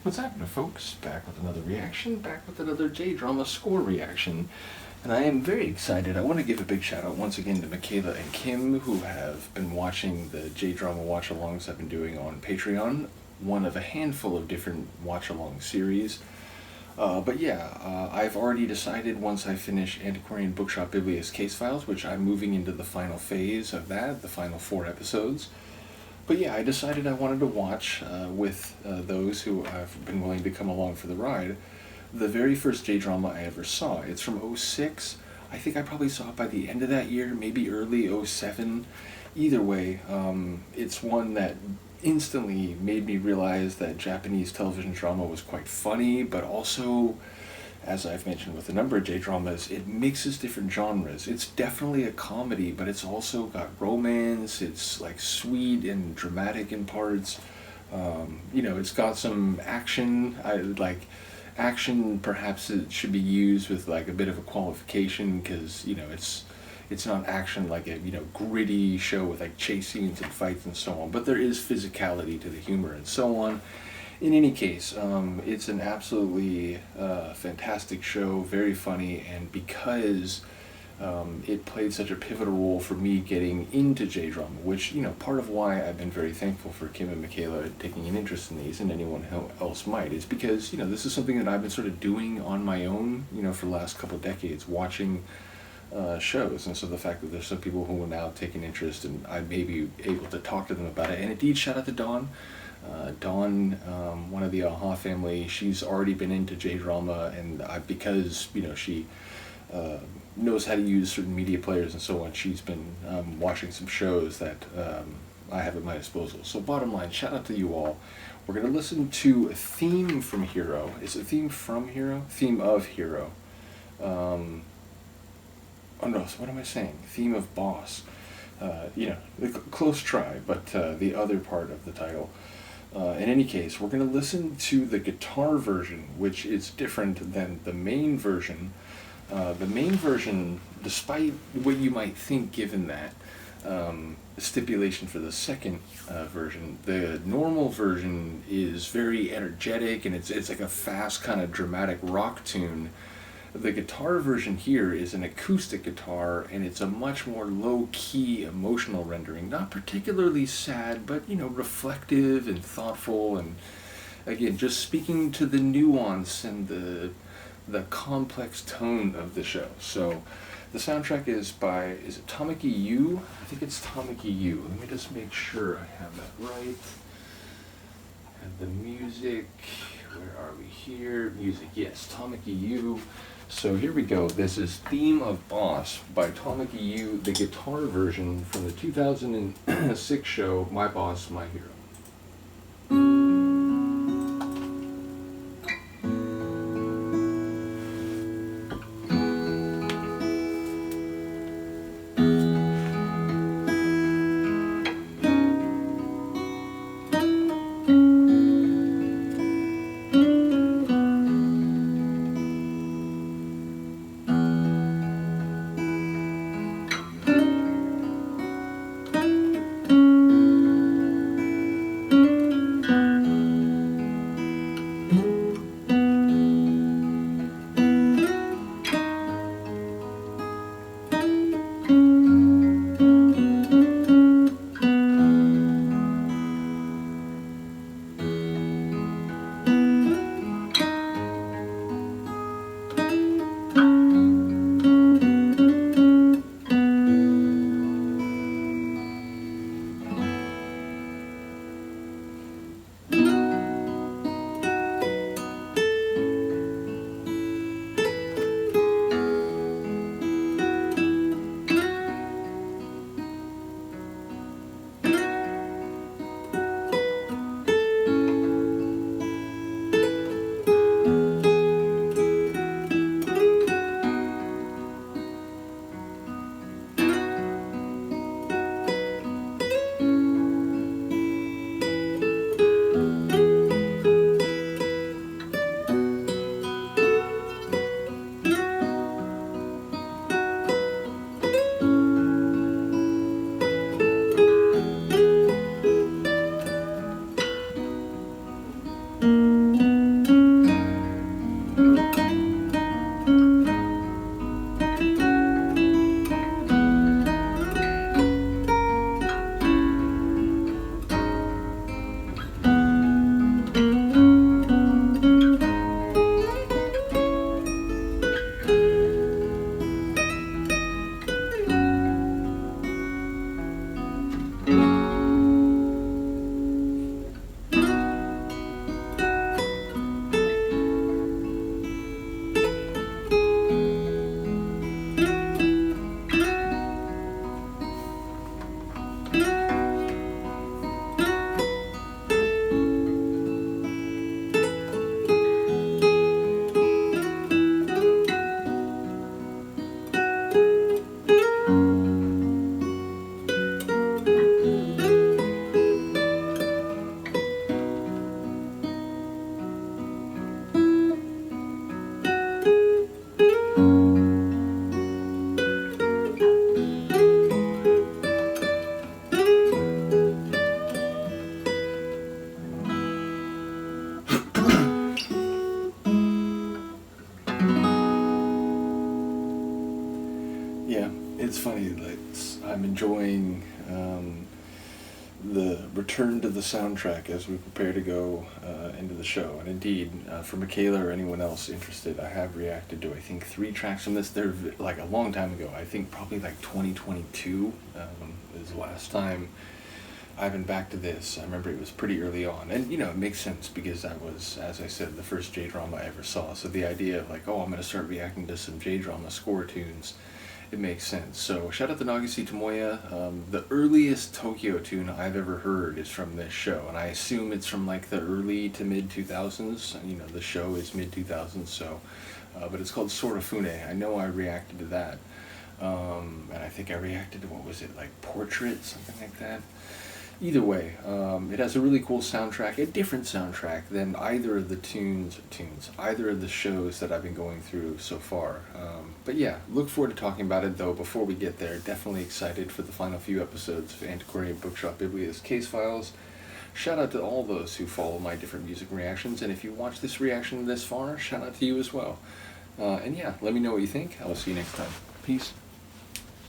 What's happening, folks? Back with another reaction, back with another J-drama score reaction. And I am very excited. I want to give a big shout out once again to Michaela and Kim, who have been watching the J-drama watch-alongs I've been doing on Patreon, one of a handful of different watch-along series. I've already decided once I finish Antiquarian Bookshop Biblia's case files, which I'm moving into the final phase of that, the final 4 episodes. But yeah, I decided I wanted to watch with those who have been willing to come along for the ride, the very first J-drama I ever saw. It's from '06. I think I probably saw it by the end of that year, maybe early '07. Either way, it's one that instantly made me realize that Japanese television drama was quite funny, but also, as I've mentioned with a number of J-dramas, it mixes different genres. It's definitely a comedy, but it's also got romance. It's like sweet and dramatic in parts. It's got some action. Action. Perhaps it should be used with like a bit of a qualification, because it's not action like a gritty show with like chase scenes and fights and so on. But there is physicality to the humor and so on. In any case, it's an absolutely fantastic show, very funny, and because it played such a pivotal role for me getting into J-drama, which, part of why I've been very thankful for Kim and Michaela taking an interest in these, and anyone else might, is because, this is something that I've been sort of doing on my own, for the last couple of decades, watching shows. And so the fact that there's some people who will now take an interest, and I may be able to talk to them about it. And indeed, shout out to Dawn. Dawn, one of the AHA family, she's already been into J-drama, and because she knows how to use certain media players and so on, she's been watching some shows that I have at my disposal. So bottom line, shout out to you all. We're going to listen to a theme from Hero. Is it theme from Hero? Theme of Hero. Oh no, so what am I saying? Theme of Boss. Close try, but the other part of the title. In any case, we're going to listen to the guitar version, which is different than the main version. The main version, despite what you might think given that stipulation for the second version, the normal version is very energetic, and it's like a fast kind of dramatic rock tune. The guitar version here is an acoustic guitar, and it's a much more low-key emotional rendering. Not particularly sad, but, reflective and thoughtful, and, again, just speaking to the nuance and the complex tone of the show. So, the soundtrack is it Takami Yu? I think it's Takami Yu. Let me just make sure I have that right. And the music, where are we here? Music, yes, Takami Yu. So here we go. This is Theme of Boss by Takami Yu, the guitar version from the 2006 show My Boss, My Hero. funny. Like, I'm enjoying the return to the soundtrack as we prepare to go into the show. And indeed, for Michaela or anyone else interested, I have reacted to, I think, 3 tracks from this. They're like a long time ago. I think probably like 2022 is the last time I've been back to this. I remember it was pretty early on. And, you know, it makes sense because that was, as I said, the first J-drama I ever saw. So the idea of like, oh, I'm going to start reacting to some J-drama score tunes, it makes sense. So shout out to Nagase Tomoya. The earliest Tokio tune I've ever heard is from this show. And I assume it's from like the early to mid 2000s. You know, the show is mid 2000s, so. But it's called Sorafune. I know I reacted to that. And I think I reacted to, what was it, like Portrait, something like that. Either way, it has a really cool soundtrack, a different soundtrack than either of the either of the shows that I've been going through so far. But yeah, look forward to talking about it though. Before we get there, definitely excited for the final few episodes of Antiquarian Bookshop Biblia's Case Files. Shout out to all those who follow my different music reactions, and if you watch this reaction this far, shout out to you as well. And yeah, let me know what you think. I will see you next time. Peace.